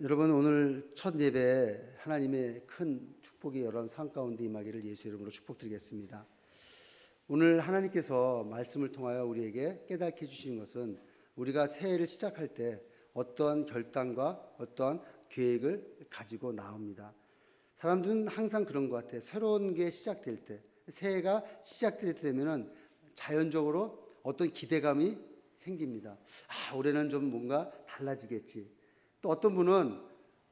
여러분, 오늘 첫 예배 하나님의 큰 축복이 여러 삶 가운데 임하기를 예수 이름으로 축복드리겠습니다. 오늘 하나님께서 말씀을 통하여 우리에게 깨닫게 해주시는 것은 우리가 새해를 시작할 때 어떠한 결단과 어떠한 계획을 가지고 나옵니다. 사람들은 항상 그런 것 같아요. 새로운 게 시작될 때, 새해가 시작될 때 되면은 자연적으로 어떤 기대감이 생깁니다. 올해는 좀 뭔가 달라지겠지. 또 어떤 분은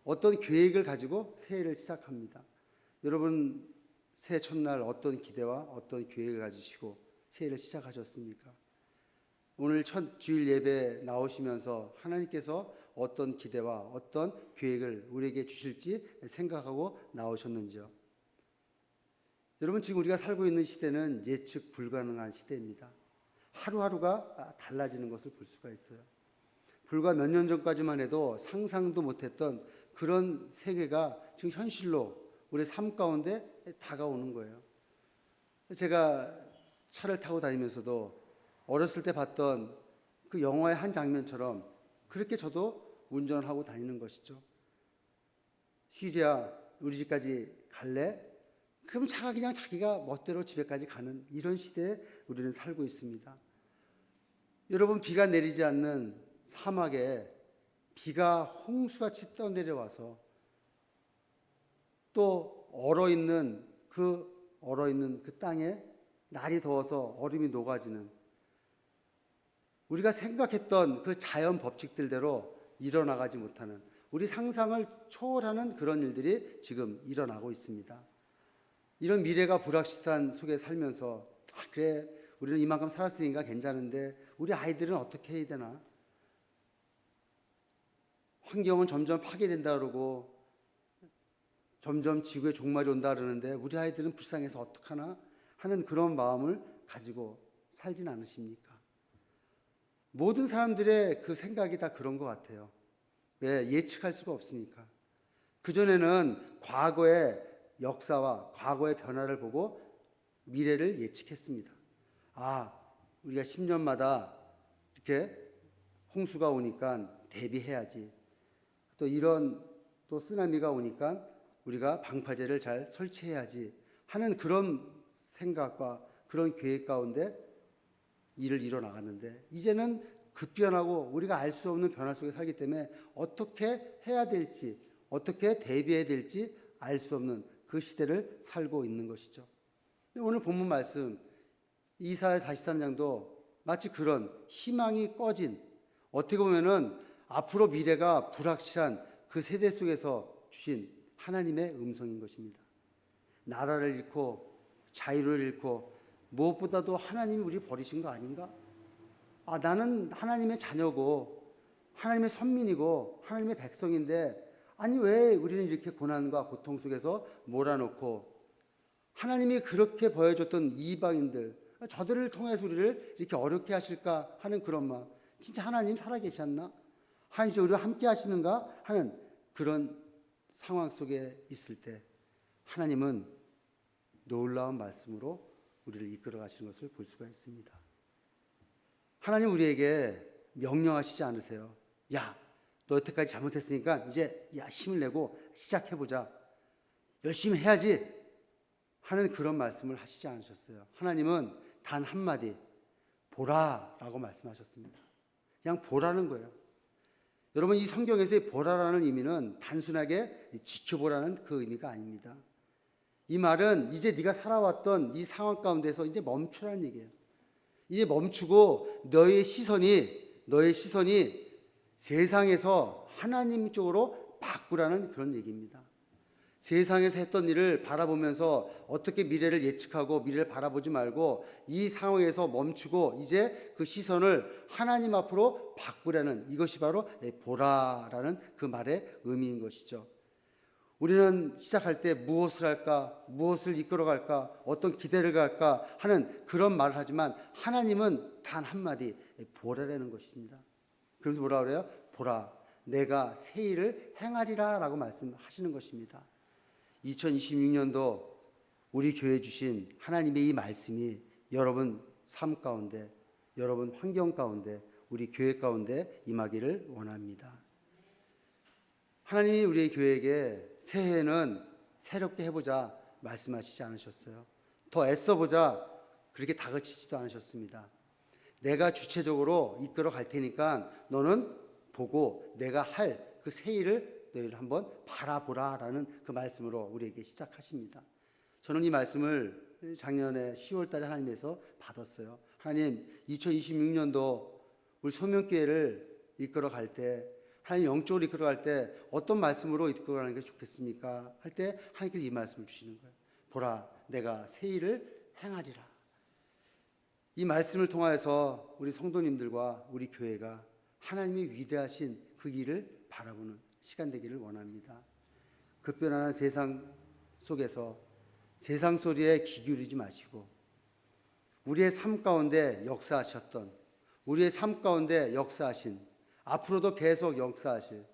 어떤 계획을 가지고 새해를 시작합니다. 여러분, 새해 첫날 어떤 기대와 어떤 계획을 가지시고 새해를 시작하셨습니까? 오늘 첫 주일 예배 나오시면서 하나님께서 어떤 기대와 어떤 계획을 우리에게 주실지 생각하고 나오셨는지요? 여러분, 지금 우리가 살고 있는 시대는 예측 불가능한 시대입니다. 하루하루가 달라지는 것을 볼 수가 있어요. 불과 몇 년 전까지만 해도 상상도 못했던 그런 세계가 지금 현실로 우리 삶 가운데 다가오는 거예요. 제가 차를 타고 다니면서도 어렸을 때 봤던 그 영화의 한 장면처럼 그렇게 저도 운전을 하고 다니는 것이죠. 시리아 우리 집까지 갈래? 그럼 차가 그냥 자기가 멋대로 집에까지 가는 이런 시대에 우리는 살고 있습니다. 여러분, 비가 내리지 않는 사막에 비가 홍수같이 떠내려와서 또 얼어있는 그 땅에 날이 더워서 얼음이 녹아지는, 우리가 생각했던 그 자연 법칙들대로 일어나가지 못하는, 우리 상상을 초월하는 그런 일들이 지금 일어나고 있습니다. 이런 미래가 불확실한 속에 살면서 그래, 우리는 이만큼 살았으니까 괜찮은데 우리 아이들은 어떻게 해야 되나? 환경은 점점 파괴된다 그러고 점점 지구에 종말이 온다 그러는데 우리 아이들은 불쌍해서 어떡하나 하는 그런 마음을 가지고 살진 않으십니까? 모든 사람들의 그 생각이 다 그런 것 같아요. 왜? 예측할 수가 없으니까. 그전에는 과거의 역사와 과거의 변화를 보고 미래를 예측했습니다. 우리가 10년마다 이렇게 홍수가 오니까 대비해야지. 또 쓰나미가 오니까 우리가 방파제를 잘 설치해야지 하는 그런 생각과 그런 계획 가운데 일을 이뤄 나갔는데, 이제는 급변하고 우리가 알 수 없는 변화 속에 살기 때문에 어떻게 해야 될지, 어떻게 대비해야 될지 알 수 없는 그 시대를 살고 있는 것이죠. 오늘 본문 말씀 이사야 43장도 마치 그런 희망이 꺼진, 어떻게 보면은 앞으로 미래가 불확실한 그 세대 속에서 주신 하나님의 음성인 것입니다. 나라를 잃고 자유를 잃고 무엇보다도 하나님이 우리 버리신 거 아닌가? 나는 하나님의 자녀고 하나님의 선민이고 하나님의 백성인데 아니 왜 우리는 이렇게 고난과 고통 속에서 몰아놓고, 하나님이 그렇게 보여줬던 이방인들, 저들을 통해서 우리를 이렇게 어렵게 하실까 하는 그런 마음, 진짜 하나님 살아계셨나? 하나님 우리와 함께 하시는가 하는 그런 상황 속에 있을 때 하나님은 놀라운 말씀으로 우리를 이끌어 가시는 것을 볼 수가 있습니다. 하나님 우리에게 명령하시지 않으세요. 너 여태까지 잘못했으니까 이제 힘을 내고 시작해보자, 열심히 해야지 하는 그런 말씀을 하시지 않으셨어요. 하나님은 단 한마디, 보라라고 말씀하셨습니다. 그냥 보라는 거예요. 여러분, 이 성경에서의 보라라는 의미는 단순하게 지켜보라는 그 의미가 아닙니다. 이 말은 이제 네가 살아왔던 이 상황 가운데서 이제 멈추라는 얘기예요. 이제 멈추고 너의 시선이 세상에서 하나님 쪽으로 바꾸라는 그런 얘기입니다. 세상에서 했던 일을 바라보면서 어떻게 미래를 예측하고 미래를 바라보지 말고 이 상황에서 멈추고 이제 그 시선을 하나님 앞으로 바꾸라는, 이것이 바로 보라라는 그 말의 의미인 것이죠. 우리는 시작할 때 무엇을 할까, 무엇을 이끌어갈까, 어떤 기대를 갈까 하는 그런 말을 하지만 하나님은 단 한마디, 보라라는 것입니다. 그래서 뭐라 그래요? 보라, 내가 새 일을 행하리라 라고 말씀하시는 것입니다. 2026년도 우리 교회 주신 하나님의 이 말씀이 여러분 삶 가운데, 여러분 환경 가운데, 우리 교회 가운데 임하기를 원합니다. 하나님이 우리의 교회에게 새해에는 새롭게 해보자 말씀하시지 않으셨어요. 더 애써보자 그렇게 다그치지도 않으셨습니다. 내가 주체적으로 이끌어 갈 테니까 너는 보고 내가 할 그 새 일을 너희를 한번 바라보라라는 그 말씀으로 우리에게 시작하십니다. 저는 이 말씀을 작년에 10월 달에 하나님에서 받았어요. 하나님 2026년도 우리 소명교회를 이끌어 갈 때, 하나님 영적으로 이끌어 갈 때 어떤 말씀으로 이끌어 가는 게 좋겠습니까? 할 때 하나님께서 이 말씀을 주시는 거예요. 보라, 내가 새 일을 행하리라. 이 말씀을 통하여서 우리 성도님들과 우리 교회가 하나님의 위대하신 그 일을 바라보는 시간 되기를 원합니다. 급변하는 세상 속에서 세상 소리에 귀 기울이지 마시고 우리의 삶 가운데 역사하셨던, 우리의 삶 가운데 역사하신, 앞으로도 계속 역사하실,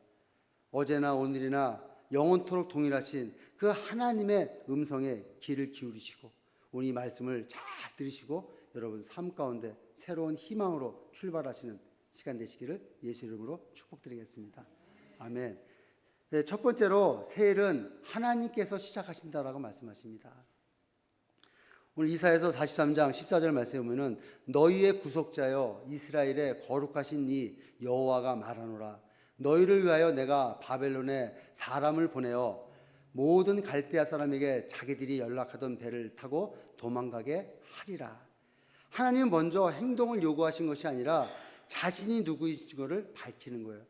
어제나 오늘이나 영원토록 동일하신 그 하나님의 음성에 귀를 기울이시고 오늘 이 말씀을 잘 들으시고 여러분 삶 가운데 새로운 희망으로 출발하시는 시간 되시기를 예수 이름으로 축복드리겠습니다. 아멘. 네, 첫 번째로 새해는 하나님께서 시작하신다라고 말씀하십니다. 오늘 이사야서 43장 14절 말씀에 보면은 너희의 구속자여 이스라엘의 거룩하신 이 여호와가 말하노라. 너희를 위하여 내가 바벨론에 사람을 보내어 모든 갈대아 사람에게 자기들이 연락하던 배를 타고 도망가게 하리라. 하나님은 먼저 행동을 요구하신 것이 아니라 자신이 누구이신지를 밝히는 거예요.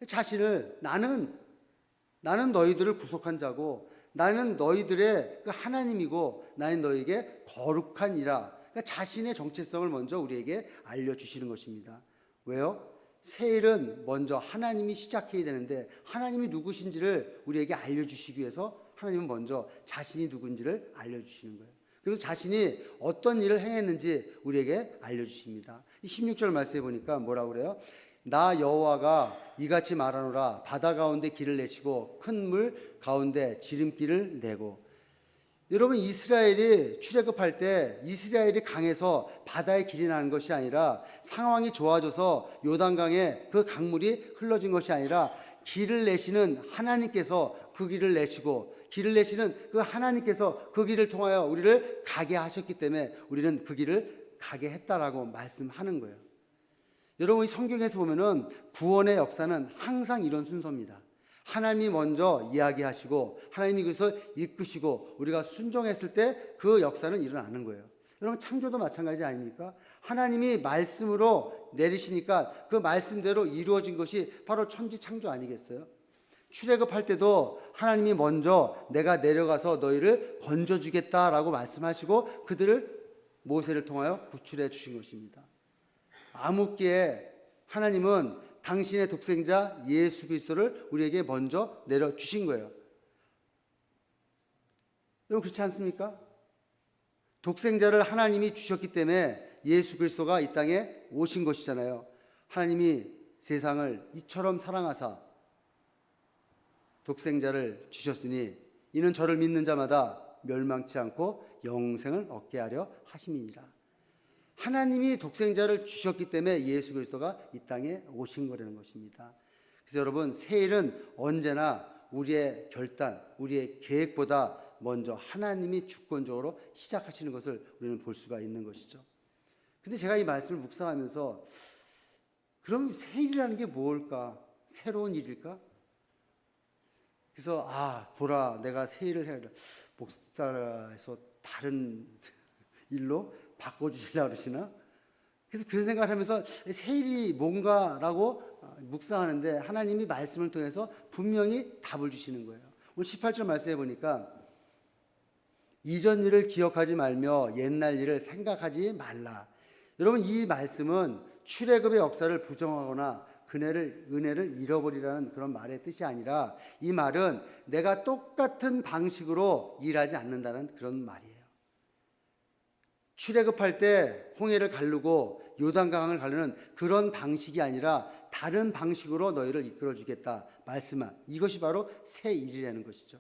자신을 나는 너희들을 구속한 자고 나는 너희들의 그 하나님이고 나는 너희에게 거룩한 이라. 그러니까 자신의 정체성을 먼저 우리에게 알려주시는 것입니다. 왜요? 새 일은 먼저 하나님이 시작해야 되는데 하나님이 누구신지를 우리에게 알려주시기 위해서 하나님은 먼저 자신이 누군지를 알려주시는 거예요. 그래서 자신이 어떤 일을 행했는지 우리에게 알려주십니다. 16절 말씀해 보니까 뭐라고 그래요? 나 여호와가 이같이 말하노라. 바다 가운데 길을 내시고 큰 물 가운데 지름길을 내고. 여러분 이스라엘이 출애굽할 때 이스라엘이 강에서 바다에 길이 나는 것이 아니라 상황이 좋아져서 요단강에 그 강물이 흘러진 것이 아니라 길을 내시는 하나님께서 그 길을 내시고 길을 내시는 그 하나님께서 그 길을 통하여 우리를 가게 하셨기 때문에 우리는 그 길을 가게 했다라고 말씀하는 거예요. 여러분 이 성경에서 보면은 구원의 역사는 항상 이런 순서입니다. 하나님이 먼저 이야기하시고 하나님이 그래서 이끄시고 우리가 순종했을 때 그 역사는 일어나는 거예요. 여러분 창조도 마찬가지 아닙니까? 하나님이 말씀으로 내리시니까 그 말씀대로 이루어진 것이 바로 천지 창조 아니겠어요? 출애굽할 때도 하나님이 먼저 내가 내려가서 너희를 건져주겠다라고 말씀하시고 그들을 모세를 통하여 구출해 주신 것입니다. 암흑기에 하나님은 당신의 독생자 예수 그리스도를 우리에게 먼저 내려주신 거예요. 여러분 그렇지 않습니까? 독생자를 하나님이 주셨기 때문에 예수 그리스도가 이 땅에 오신 것이잖아요. 하나님이 세상을 이처럼 사랑하사 독생자를 주셨으니 이는 저를 믿는 자마다 멸망치 않고 영생을 얻게 하려 하심이니라. 하나님이 독생자를 주셨기 때문에 예수 그리스도가 이 땅에 오신 거라는 것입니다. 그래서 여러분 새해는 언제나 우리의 결단, 우리의 계획보다 먼저 하나님이 주권적으로 시작하시는 것을 우리는 볼 수가 있는 것이죠. 근데 제가 이 말씀을 묵상하면서 그럼 새일이라는 게 뭘까? 새로운 일일까? 그래서 보라 내가 새일을 해야 목사에서 다른 일로 바꿔주시려고 그러시나? 그래서 그런 생각을 하면서 새일이 뭔가라고 묵상하는데 하나님이 말씀을 통해서 분명히 답을 주시는 거예요. 오늘 18절 말씀해 보니까 이전 일을 기억하지 말며 옛날 일을 생각하지 말라. 여러분 이 말씀은 출애굽의 역사를 부정하거나 은혜를 잃어버리라는 그런 말의 뜻이 아니라 이 말은 내가 똑같은 방식으로 일하지 않는다는 그런 말이에요. 출애굽할 때 홍해를 가르고 요단강을 가르는 그런 방식이 아니라 다른 방식으로 너희를 이끌어주겠다 말씀한 이것이 바로 새 일이라는 것이죠.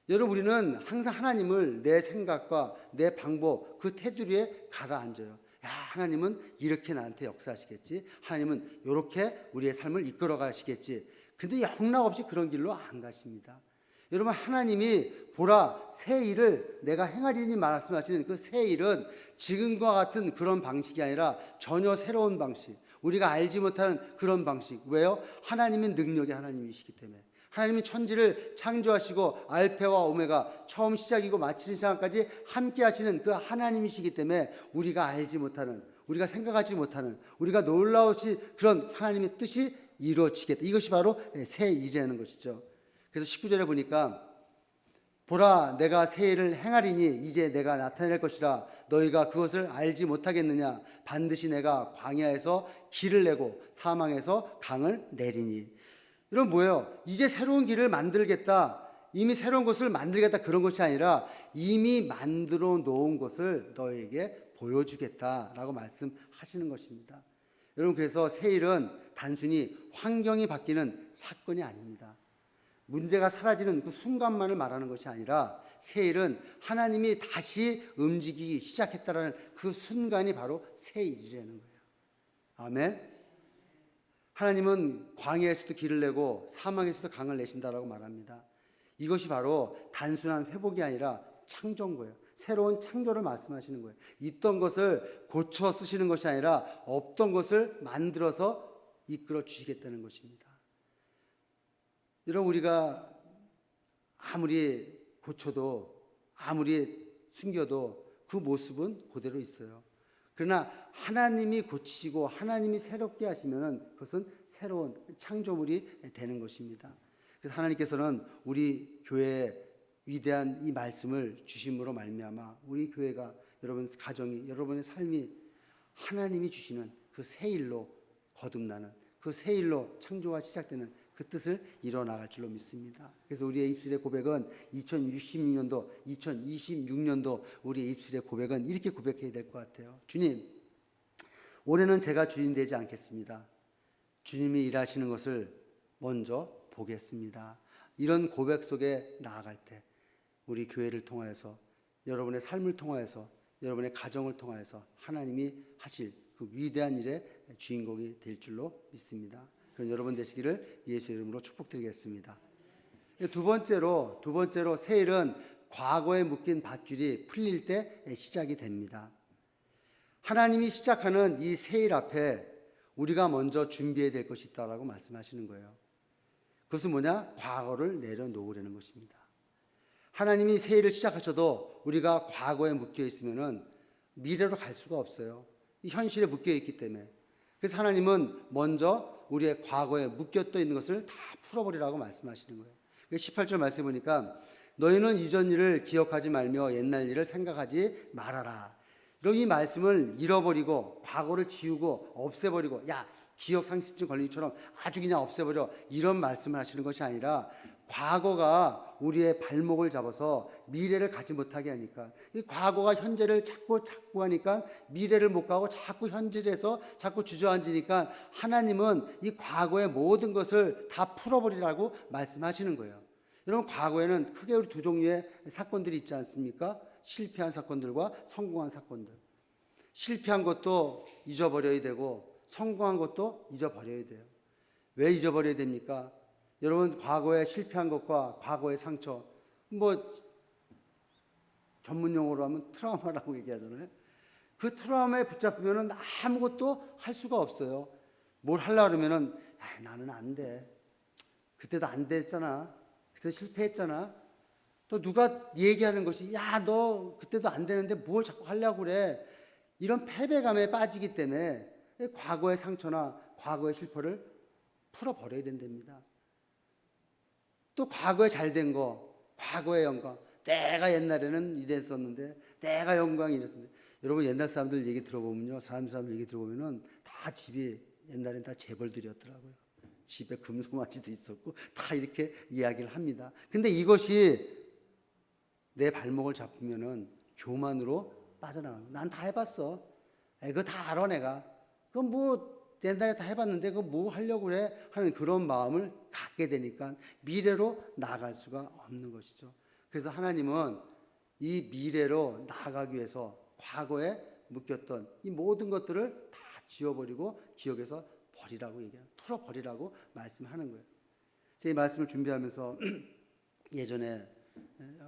여러분 우리는 항상 하나님을 내 생각과 내 방법 그 테두리에 가라앉아요. 하나님은 이렇게 나한테 역사하시겠지. 하나님은 이렇게 우리의 삶을 이끌어 가시겠지. 근데 영락없이 그런 길로 안 가십니다. 여러분, 하나님이 보라 새 일을 내가 행하리니 말씀하시는 그 새 일은 지금과 같은 그런 방식이 아니라 전혀 새로운 방식, 우리가 알지 못하는 그런 방식. 왜요? 하나님의 능력이 하나님이시기 때문에. 하나님이 천지를 창조하시고 알파와 오메가, 처음 시작이고 마치는 시간까지 함께 하시는 그 하나님이시기 때문에 우리가 알지 못하는, 우리가 생각하지 못하는, 우리가 놀라우신 그런 하나님의 뜻이 이루어지겠다. 이것이 바로 새 일이라는 것이죠. 그래서 19절에 보니까 보라 내가 새 일을 행하리니 이제 내가 나타낼 것이라 너희가 그것을 알지 못하겠느냐. 반드시 내가 광야에서 길을 내고 사망에서 강을 내리니. 이건 뭐예요? 이제 새로운 길을 만들겠다, 이미 새로운 것을 만들겠다, 그런 것이 아니라 이미 만들어 놓은 것을 너에게 보여주겠다라고 말씀하시는 것입니다. 여러분, 그래서 새 일은 단순히 환경이 바뀌는 사건이 아닙니다. 문제가 사라지는 그 순간만을 말하는 것이 아니라 새 일은 하나님이 다시 움직이기 시작했다라는 그 순간이 바로 새 일이라는 거예요. 아멘. 하나님은 광야에서도 길을 내고 사망에서도 강을 내신다라고 말합니다. 이것이 바로 단순한 회복이 아니라 창조인 거예요. 새로운 창조를 말씀하시는 거예요. 있던 것을 고쳐 쓰시는 것이 아니라 없던 것을 만들어서 이끌어 주시겠다는 것입니다. 여러분, 우리가 아무리 고쳐도 아무리 숨겨도 그 모습은 그대로 있어요. 그러나 하나님이 고치시고 하나님이 새롭게 하시면 그것은 새로운 창조물이 되는 것입니다. 그래서 하나님께서는 우리 교회에 위대한 이 말씀을 주심으로 말미암아 우리 교회가, 여러분 가정이, 여러분의 삶이 하나님이 주시는 그 새 일로 거듭나는, 그 새 일로 창조가 시작되는 그 뜻을 이뤄나갈 줄로 믿습니다. 그래서 우리의 입술의 고백은 2066년도, 2026년도 우리의 입술의 고백은 이렇게 고백해야 될 것 같아요. 주님, 올해는 제가 주인 되지 않겠습니다. 주님이 일하시는 것을 먼저 보겠습니다. 이런 고백 속에 나아갈 때 우리 교회를 통하여서, 여러분의 삶을 통하여서, 여러분의 가정을 통하여서 하나님이 하실 그 위대한 일의 주인공이 될 줄로 믿습니다. 그럼 여러분 되시기를 예수의 이름으로 축복드리겠습니다. 두 번째로 새 일은 과거에 묶인 밧줄이 풀릴 때 시작이 됩니다. 하나님이 시작하는 이 새 일 앞에 우리가 먼저 준비해야 될 것이 있다라고 말씀하시는 거예요. 그것은 뭐냐? 과거를 내려놓으려는 것입니다. 하나님이 새 일을 시작하셔도 우리가 과거에 묶여 있으면은 미래로 갈 수가 없어요. 이 현실에 묶여 있기 때문에. 그래서 하나님은 먼저 우리의 과거에 묶여 있는 것을 다 풀어버리라고 말씀하시는 거예요. 18절 말씀해 보니까 너희는 이전 일을 기억하지 말며 옛날 일을 생각하지 말아라. 이 말씀을 잃어버리고 과거를 지우고 없애버리고, 야, 기억상실증 걸린 것처럼 아주 그냥 없애버려, 이런 말씀을 하시는 것이 아니라 과거가 우리의 발목을 잡아서 미래를 가지 못하게 하니까, 이 과거가 현재를 자꾸 하니까 미래를 못 가고 자꾸 현재에서 자꾸 주저앉으니까 하나님은 이 과거의 모든 것을 다 풀어버리라고 말씀하시는 거예요. 여러분, 과거에는 크게 우리 두 종류의 사건들이 있지 않습니까? 실패한 사건들과 성공한 사건들. 실패한 것도 잊어버려야 되고 성공한 것도 잊어버려야 돼요. 왜 잊어버려야 됩니까? 여러분, 과거에 실패한 것과 과거의 상처, 전문 용어로 하면 트라우마라고 얘기하잖아요. 그 트라우마에 붙잡히면 아무것도 할 수가 없어요. 뭘 하려고 그러면은, 나는 안 돼. 그때도 안 됐잖아. 그때 실패했잖아. 또 누가 얘기하는 것이, 야, 너 그때도 안 되는데 뭘 자꾸 하려고 그래. 이런 패배감에 빠지기 때문에 과거의 상처나 과거의 실패를 풀어버려야 된답니다. 또 과거에 잘된 거, 과거의 영광, 내가 옛날에는 이랬었는데, 내가 영광이 이랬었는데. 여러분, 옛날 사람들 얘기 들어보면요, 사람들 얘기 들어보면은 다 집이 옛날엔 다 재벌들이었더라고요. 집에 금송아지도 있었고 다 이렇게 이야기를 합니다. 근데 이것이 내 발목을 잡으면은 교만으로 빠져나가는 거예요. 난 다 해봤어. 그거 다 알아 내가. 그건 옛날에 다 해봤는데 그거 뭐 하려고 그래 하는 그런 마음을 갖게 되니까 미래로 나아갈 수가 없는 것이죠. 그래서 하나님은 이 미래로 나아가기 위해서 과거에 묶였던 이 모든 것들을 다 지워버리고 기억에서 버리라고 풀어버리라고 말씀하는 거예요. 제 말씀을 준비하면서 예전에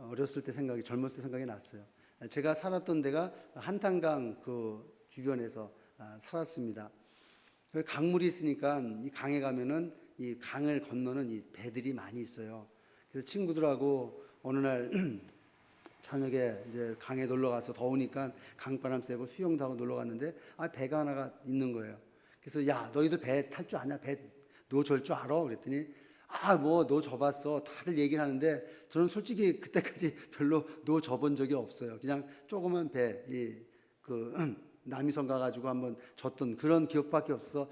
어렸을 때 생각이, 젊었을 때 생각이 났어요. 제가 살았던 데가 한탄강 그 주변에서 살았습니다. 강물이 있으니까 이 강에 가면은 이 강을 건너는 이 배들이 많이 있어요. 그래서 친구들하고 어느 날 저녁에 이제 강에 놀러 가서 더우니까 강바람 쐬고 수영도 하고 놀러 갔는데 배가 하나가 있는 거예요. 그래서 야, 너희들 배 탈 줄 아냐? 배 노 절 줄 알아? 그랬더니 뭐 노 져봤어. 다들 얘기를 하는데 저는 솔직히 그때까지 별로 노 져본 적이 없어요. 그냥 조그만 배, 남이섬 가가지고 한번 졌던 그런 기억밖에 없어.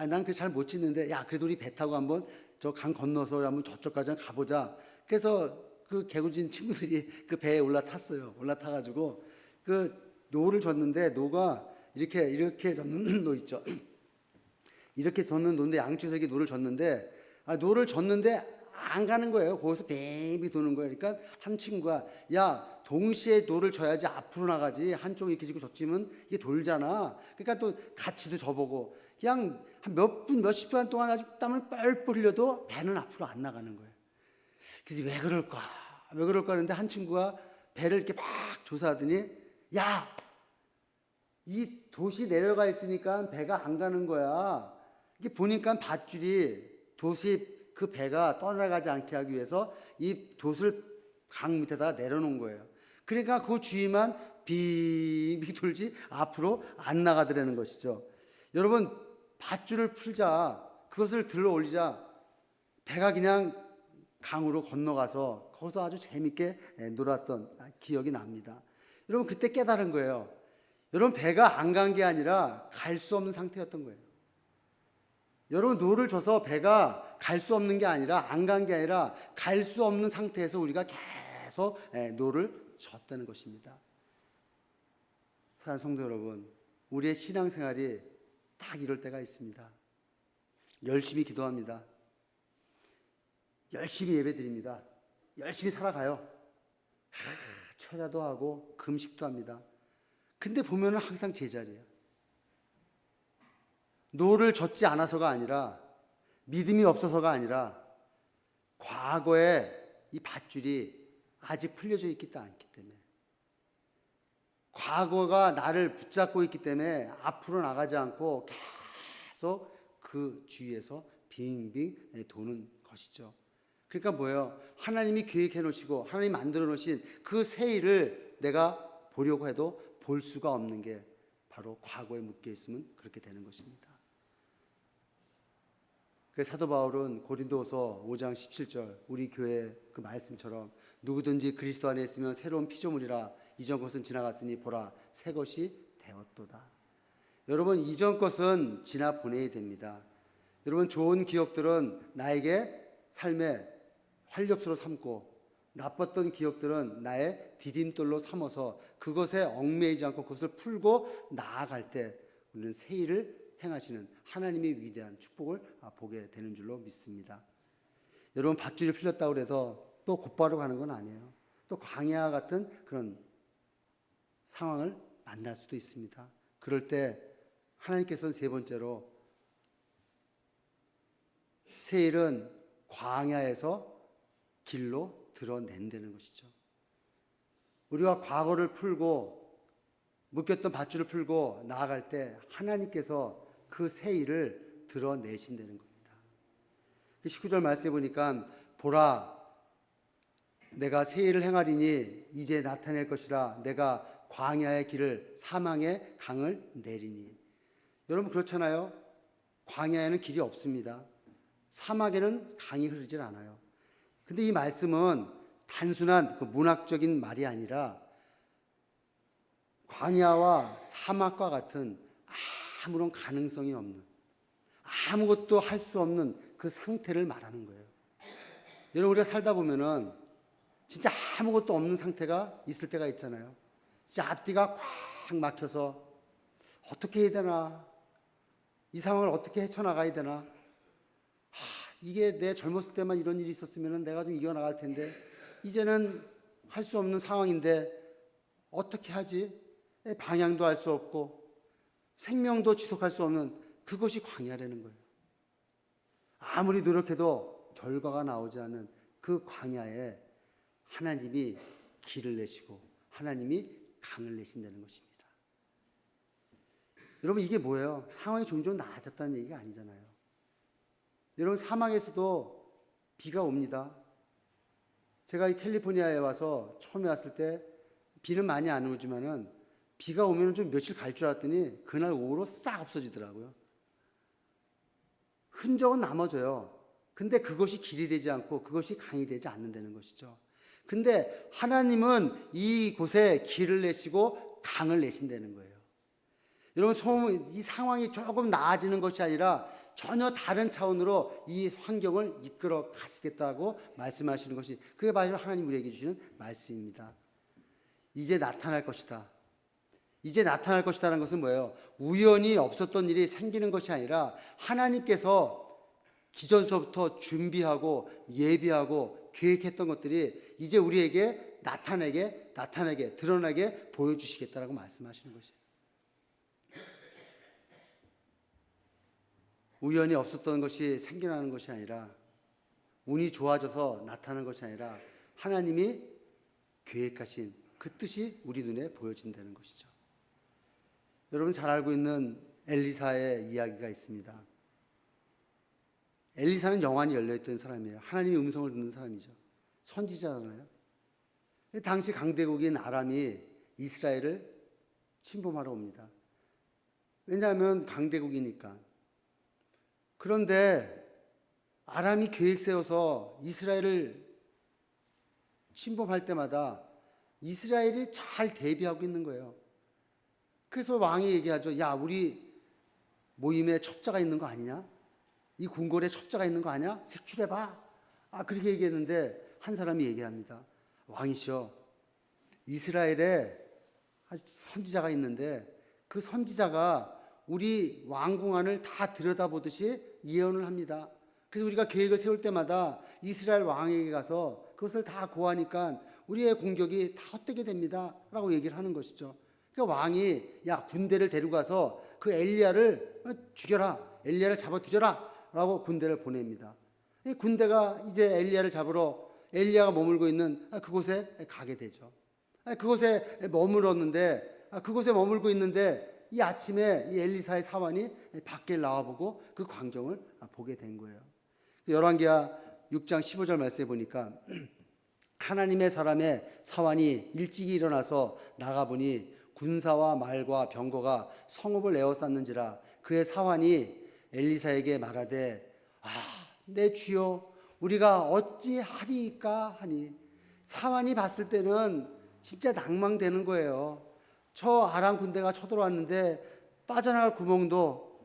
난 그 잘 못 짓는데 야, 그래도 우리 배 타고 한번 저 강 건너서 한번 저쪽까지 한번 가보자. 그래서 그 개구진 친구들이 그 배에 올라탔어요. 올라타가지고 그 노를 젓는데 노가 이렇게 젓는 노 있죠. 이렇게 젓는 노인데 양쪽에서 이렇게 노를 젓는데 노를 젓는데 안 가는 거예요. 거기서 뱅뱅 도는 거예요. 그러니까 한 친구가 야, 동시에 노를 져야지 앞으로 나가지. 한쪽 이렇게 지고 젖히면 이게 돌잖아. 그러니까 또 같이도 져보고 그냥 한 몇 분, 몇십 분 동안 아주 땀을 뻘뻘 흘려도 배는 앞으로 안 나가는 거예요. 그래서 왜 그럴까? 왜 그럴까 하는데 한 친구가 배를 이렇게 막 조사하더니 야, 이 돛이 내려가 있으니까 배가 안 가는 거야. 이게 보니까 밧줄이 돛이 그 배가 떠나가지 않게 하기 위해서 이 돛을 강 밑에다가 내려놓은 거예요. 그러니까 그 주위만 빙빙 돌지 앞으로 안 나가더라는 것이죠. 여러분, 밧줄을 풀자, 그것을 들러 올리자 배가 그냥 강으로 건너가서 거기서 아주 재밌게 놀았던 기억이 납니다. 여러분, 그때 깨달은 거예요. 여러분, 배가 안 간 게 아니라 갈 수 없는 상태였던 거예요. 여러분, 노를 져서 배가 갈 수 없는 게 아니라 안 간 게 아니라 갈 수 없는 상태에서 우리가 계속 노를 졌다는 것입니다. 사랑하는 성도 여러분, 우리의 신앙생활이 딱 이럴 때가 있습니다. 열심히 기도합니다. 열심히 예배드립니다. 열심히 살아가요. 철야도 하고 금식도 합니다. 근데 보면은 항상 제자리예요. 노를 젓지 않아서가 아니라, 믿음이 없어서가 아니라 과거에 이 밧줄이 아직 풀려져 있기 않기 때문에, 과거가 나를 붙잡고 있기 때문에 앞으로 나가지 않고 계속 그 주위에서 빙빙 도는 것이죠. 그러니까 뭐예요? 하나님이 계획해 놓으시고 하나님이 만들어 놓으신 그 새 일을 내가 보려고 해도 볼 수가 없는 게 바로 과거에 묶여 있으면 그렇게 되는 것입니다. 그래서 사도 바울은 고린도서 5장 17절 우리 교회 그 말씀처럼 누구든지 그리스도 안에 있으면 새로운 피조물이라 이전 것은 지나갔으니 보라 새 것이 되었도다. 여러분, 이전 것은 지나 보내야 됩니다. 여러분, 좋은 기억들은 나에게 삶의 활력소로 삼고 나빴던 기억들은 나의 디딤돌로 삼아서 그것에 얽매이지 않고 그것을 풀고 나아갈 때 우리는 새 일을 행하시는 하나님의 위대한 축복을 보게 되는 줄로 믿습니다. 여러분, 밧줄이 풀렸다고 해서 또 곧바로 가는 건 아니에요. 또 광야 같은 그런 상황을 만날 수도 있습니다. 그럴 때 하나님께서는 세 번째로 새 일은 광야에서 길로 드러낸다는 것이죠. 우리가 과거를 풀고 묶였던 밧줄을 풀고 나아갈 때 하나님께서 그 새 일을 드러내신다는 겁니다. 19절 말씀해 보니까 보라 내가 새 일을 행하리니 이제 나타낼 것이라 내가 광야의 길을 사망의 강을 내리니. 여러분, 그렇잖아요. 광야에는 길이 없습니다. 사막에는 강이 흐르질 않아요. 근데 이 말씀은 단순한 그 문학적인 말이 아니라 광야와 사막과 같은 아무런 가능성이 없는, 아무것도 할 수 없는 그 상태를 말하는 거예요. 여러분, 우리가 살다 보면은 진짜 아무것도 없는 상태가 있을 때가 있잖아요. 진짜 앞뒤가 꽉 막혀서 어떻게 해야 되나, 이 상황을 어떻게 헤쳐나가야 되나, 이게 내 젊었을 때만 이런 일이 있었으면 내가 좀 이겨나갈 텐데 이제는 할 수 없는 상황인데 어떻게 하지? 방향도 알 수 없고 생명도 지속할 수 없는 그것이 광야라는 거예요. 아무리 노력해도 결과가 나오지 않은 그 광야에 하나님이 길을 내시고 하나님이 강을 내신다는 것입니다. 여러분, 이게 뭐예요? 상황이 종종 나아졌다는 얘기가 아니잖아요. 여러분, 사막에서도 비가 옵니다. 제가 이 캘리포니아에 와서 처음에 왔을 때 비는 많이 안 오지만은 비가 오면 좀 며칠 갈 줄 알았더니 그날 오후로 싹 없어지더라고요. 흔적은 남아져요. 근데 그것이 길이 되지 않고 그것이 강이 되지 않는다는 것이죠. 근데 하나님은 이곳에 길을 내시고 강을 내신다는 거예요. 여러분, 이 상황이 조금 나아지는 것이 아니라 전혀 다른 차원으로 이 환경을 이끌어 가시겠다고 말씀하시는 것이, 그게 바로 하나님 우리에게 주시는 말씀입니다. 이제 나타날 것이다. 이제 나타날 것이다라는 것은 뭐예요? 우연히 없었던 일이 생기는 것이 아니라 하나님께서 기존서부터 준비하고 예비하고 계획했던 것들이 이제 우리에게 나타나게 드러나게 보여주시겠다라고 말씀하시는 것이에요. 우연히 없었던 것이 생겨나는 것이 아니라, 운이 좋아져서 나타나는 것이 아니라 하나님이 계획하신 그 뜻이 우리 눈에 보여진다는 것이죠. 여러분 잘 알고 있는 엘리사의 이야기가 있습니다. 엘리사는 영안이 열려있던 사람이에요. 하나님의 음성을 듣는 사람이죠. 선지자잖아요. 당시 강대국인 아람이 이스라엘을 침범하러 옵니다. 왜냐하면 강대국이니까. 그런데 아람이 계획 세워서 이스라엘을 침범할 때마다 이스라엘이 잘 대비하고 있는 거예요. 그래서 왕이 얘기하죠. 야, 우리 모임에 첩자가 있는 거 아니냐? 이 궁궐에 첩자가 있는 거 아니야? 색출해봐. 그렇게 얘기했는데 한 사람이 얘기합니다. 왕이시여, 이스라엘에 선지자가 있는데 그 선지자가 우리 왕궁 안을 다 들여다보듯이 예언을 합니다. 그래서 우리가 계획을 세울 때마다 이스라엘 왕에게 가서 그것을 다 고하니까 우리의 공격이 다 헛되게 됩니다 라고 얘기를 하는 것이죠. 그러니까 왕이 야, 군대를 데리고 가서 그 엘리야를 죽여라, 엘리야를 잡아들여라 라고 군대를 보냅니다. 군대가 이제 엘리야를 잡으러 엘리야가 머물고 있는 그곳에 가게 되죠. 그곳에 머물고 있는데 이 아침에 이 엘리사의 사환이 밖에 나와보고 그 광경을 보게 된 거예요. 열왕기하 6장 15절 말씀에 보니까 하나님의 사람의 사환이 일찍이 일어나서 나가보니 군사와 말과 병거가 성읍을 에워쌌는지라. 그의 사환이 엘리사에게 말하되 내 주여, 우리가 어찌하리까 하니. 사환이 봤을 때는 진짜 낭망되는 거예요. 저 아람 군대가 쳐들어왔는데 빠져나갈 구멍도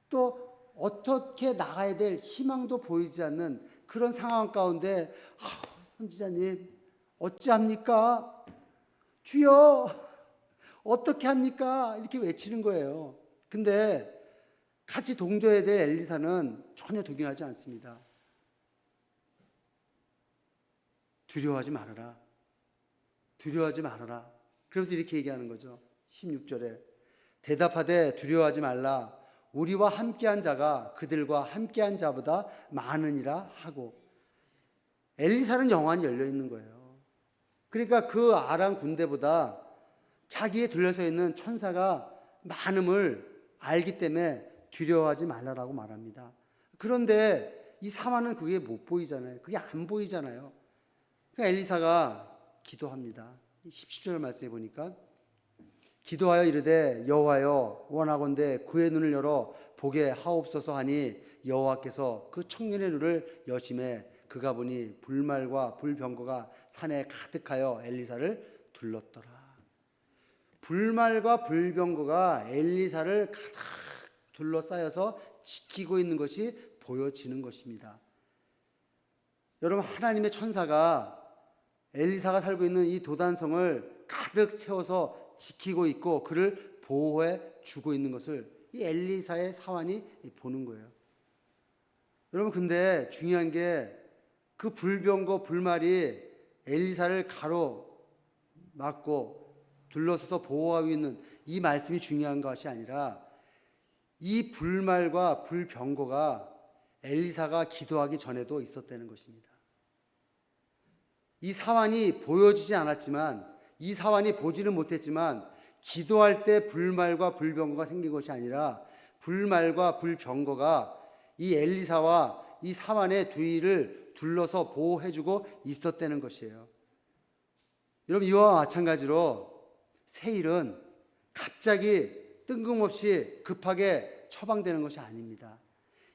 또 어떻게 나가야 될 희망도 보이지 않는 그런 상황 가운데 선지자님 어찌합니까? 주여 어떻게 합니까? 이렇게 외치는 거예요. 근데 같이 동조해야 될 엘리사는 전혀 동요하지 않습니다. 두려워하지 말아라. 두려워하지 말아라. 그러면서 이렇게 얘기하는 거죠. 16절에 대답하되 두려워하지 말라. 우리와 함께한 자가 그들과 함께한 자보다 많으니라 하고. 엘리사는 영안이 열려 있는 거예요. 그러니까 그 아람 군대보다 자기에 둘러서 있는 천사가 많음을 알기 때문에 두려워하지 말라라고 말합니다. 그런데 이 사마는 그게 못 보이잖아요. 그게 안 보이잖아요. 그러니까 엘리사가 기도합니다. 17절 말씀해 보니까 기도하여 이르되 여호와여, 원하건대 그의 눈을 열어 보게 하옵소서 하니 여호와께서 그 청년의 눈을 여심해 그가 보니 불말과 불병거가 산에 가득하여 엘리사를 둘렀더라. 불말과 불병거가 엘리사를 가득 둘러싸여서 지키고 있는 것이 보여지는 것입니다. 여러분, 하나님의 천사가 엘리사가 살고 있는 이 도단성을 가득 채워서 지키고 있고 그를 보호해 주고 있는 것을 이 엘리사의 사환이 보는 거예요. 여러분, 근데 중요한 게 그 불병거 불말이 엘리사를 가로막고 둘러서서 보호하고 있는 이 말씀이 중요한 것이 아니라 이 불말과 불병거가 엘리사가 기도하기 전에도 있었다는 것입니다. 이 사환이 보여지지 않았지만, 이 사환이 보지는 못했지만 기도할 때 불말과 불병거가 생긴 것이 아니라 불말과 불병거가 이 엘리사와 이 사환의 주위를 둘러서 보호해주고 있었다는 것이에요. 여러분, 이와 마찬가지로 새 일은 갑자기 뜬금없이 급하게 처방되는 것이 아닙니다.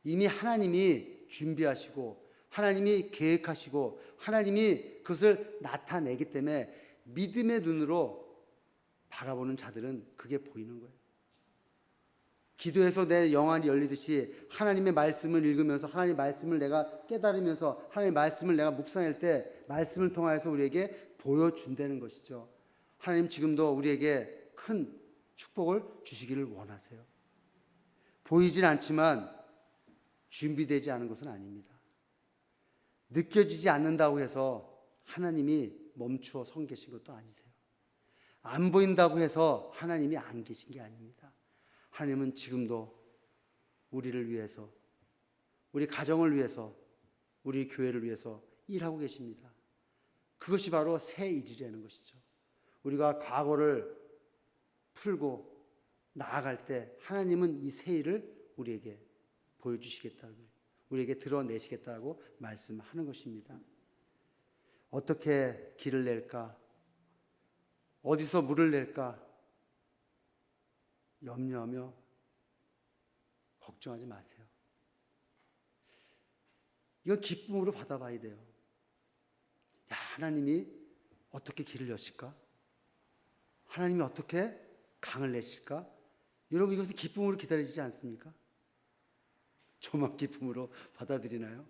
이미 하나님이 준비하시고 하나님이 계획하시고 하나님이 그것을 나타내기 때문에 믿음의 눈으로 바라보는 자들은 그게 보이는 거예요. 기도해서 내 영안이 열리듯이 하나님의 말씀을 읽으면서 하나님의 말씀을 내가 깨달으면서 하나님의 말씀을 내가 묵상할 때 말씀을 통하여서 우리에게 보여준다는 것이죠. 하나님 지금도 우리에게 큰 축복을 주시기를 원하세요. 보이진 않지만 준비되지 않은 것은 아닙니다. 느껴지지 않는다고 해서 하나님이 멈추어 서 계신 것도 아니세요. 안 보인다고 해서 하나님이 안 계신 게 아닙니다. 하나님은 지금도 우리를 위해서, 우리 가정을 위해서, 우리 교회를 위해서 일하고 계십니다. 그것이 바로 새 일이라는 것이죠. 우리가 과거를 풀고 나아갈 때 하나님은 이 새 일을 우리에게 보여주시겠다는 거예요. 우리에게 드러내시겠다고 말씀하는 것입니다. 어떻게 길을 낼까? 어디서 물을 낼까? 염려하며 걱정하지 마세요. 이거 기쁨으로 받아봐야 돼요. 야, 하나님이 어떻게 길을 여실까? 하나님이 어떻게 강을 내실까? 여러분, 이것은 기쁨으로 기다리지 않습니까? 조막 기쁨으로 받아들이나요?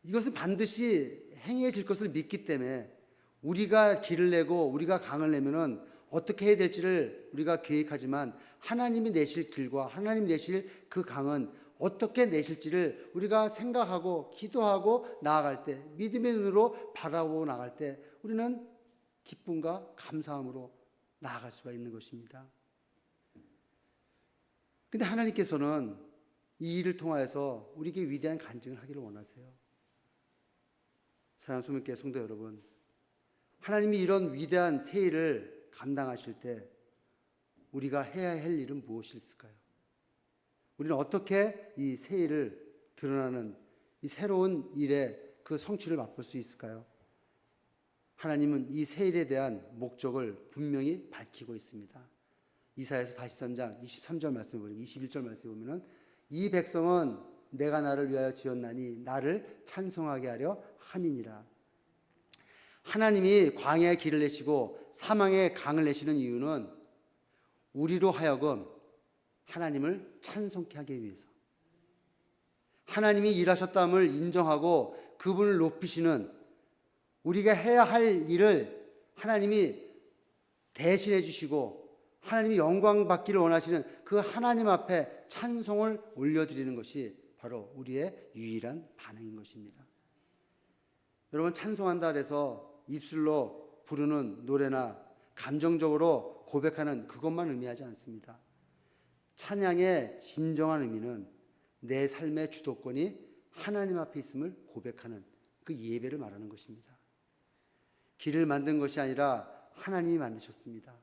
이것은 반드시 행해질 것을 믿기 때문에 우리가 길을 내고 우리가 강을 내면은 어떻게 해야 될지를 우리가 계획하지만 하나님이 내실 길과 하나님 내실 그 강은 어떻게 내실지를 우리가 생각하고 기도하고 나아갈 때, 믿음의 눈으로 바라보고 나아갈 때 우리는 기쁨과 감사함으로 나아갈 수가 있는 것입니다. 근데 하나님께서는 이 일을 통하여서 우리에게 위대한 간증을 하기를 원하세요. 사랑하는 소명교회 성도 여러분, 하나님이 이런 위대한 새 일을 감당하실 때 우리가 해야 할 일은 무엇일까요? 우리는 어떻게 이 새 일을 드러나는 이 새로운 일의 그 성취를 맛볼 수 있을까요? 하나님은 이 새 일에 대한 목적을 분명히 밝히고 있습니다. 이사야서 43장 23절 말씀을 보면 21절 말씀을 보면은 이 백성은 내가 나를 위하여 지었나니 나를 찬송하게 하려 함이니라. 하나님이 광야에 길을 내시고 사망의 강을 내시는 이유는 우리로 하여금 하나님을 찬송케 하기 위해서, 하나님이 일하셨다함을 인정하고 그분을 높이시는, 우리가 해야 할 일을 하나님이 대신해 주시고 하나님이 영광 받기를 원하시는 그 하나님 앞에 찬송을 올려드리는 것이 바로 우리의 유일한 반응인 것입니다. 여러분, 찬송한다 해서 입술로 부르는 노래나 감정적으로 고백하는 그것만 의미하지 않습니다. 찬양의 진정한 의미는 내 삶의 주도권이 하나님 앞에 있음을 고백하는 그 예배를 말하는 것입니다. 길을 만든 것이 아니라 하나님이 만드셨습니다.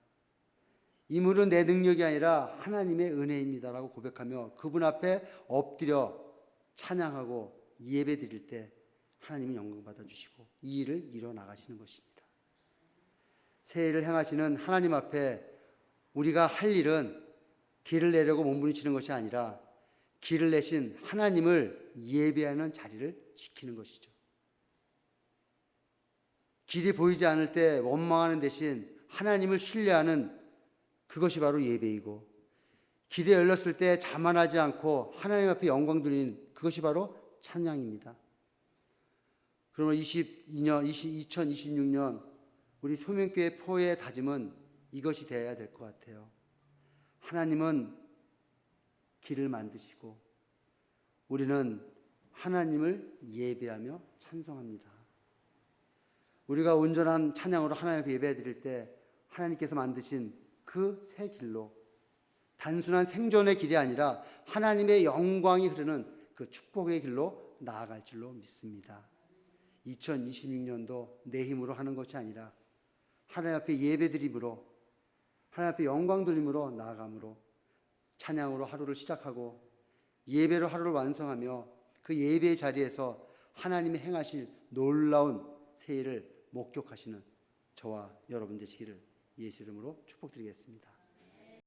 이 물은 내 능력이 아니라 하나님의 은혜입니다라고 고백하며 그분 앞에 엎드려 찬양하고 예배 드릴 때 하나님은 영광 받아주시고 이 일을 이뤄나가시는 것입니다. 새 일을 행하시는 하나님 앞에 우리가 할 일은 길을 내려고 몸부림치는 것이 아니라 길을 내신 하나님을 예배하는 자리를 지키는 것이죠. 길이 보이지 않을 때 원망하는 대신 하나님을 신뢰하는 그것이 바로 예배이고, 길이 열렸을 때 자만하지 않고 하나님 앞에 영광 돌리는 그것이 바로 찬양입니다. 그러면 2026년 우리 소명교회 포의 다짐은 이것이 되어야 될 것 같아요. 하나님은 길을 만드시고 우리는 하나님을 예배하며 찬송합니다. 우리가 온전한 찬양으로 하나님 앞에 예배 드릴 때 하나님께서 만드신 그 새 길로 단순한 생존의 길이 아니라 하나님의 영광이 흐르는 그 축복의 길로 나아갈 줄로 믿습니다. 2026년도 내 힘으로 하는 것이 아니라 하나님 앞에 예배드림으로, 하나님 앞에 영광 돌림으로 나아감으로 찬양으로 하루를 시작하고 예배로 하루를 완성하며 그 예배의 자리에서 하나님이 행하실 놀라운 새해를 목격하시는 저와 여러분 되시기를 예수 이름으로 축복드리겠습니다.